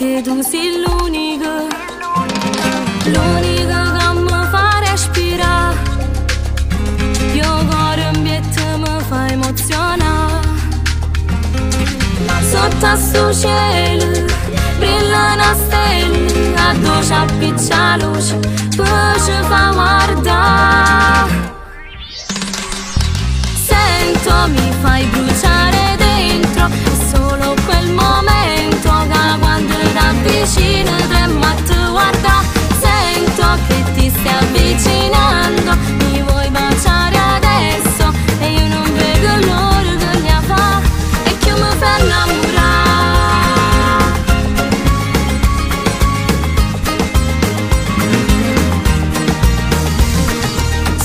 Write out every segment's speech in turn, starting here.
Perché tu sei l'unica che mi fa respirare. Io cuore in pietto mi fa emozionare. Sotto a sto cielo brilla una stella, a dove ci appiccia la luce, poi ci fa guardare. Sento, mi fai bruciare dentro, è solo quel momento che quando ti avvicino tremo a te guarda. Sento che ti stai avvicinando, mi vuoi baciare adesso e io non vedo l'ora che ne fa e che mi fa innamorare.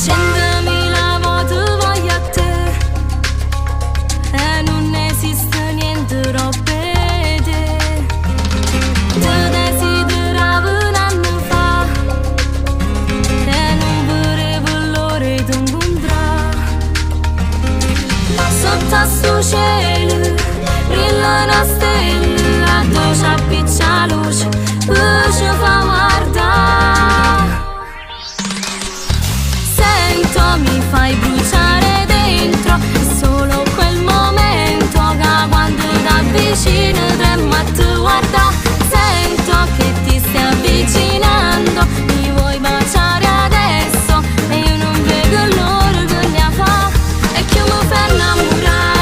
Centomila volte voglio a te e non esiste niente troppo per te. Ti desideravo un anno fa e non vedevo l'ora di incontrare. Sotto a sto cielo brilla una stella, dove ci appiccia la luce, poi ci fa guardare. Sento, mi fai bruciare dentro, è solo quel momento che quando ti avvicino tremo a te guarda. Sento che ti stai avvicinando, mi vuoi baciare adesso e io non vedo l'ora che ne fa e che mi fa innamorare.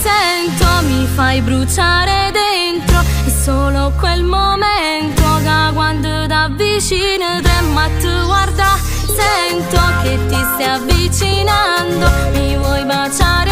Sento, mi fai bruciare dentro, è solo quel momento che quando ti avvicino tremo a te guarda. Sento che ti stai avvicinando, mi vuoi baciare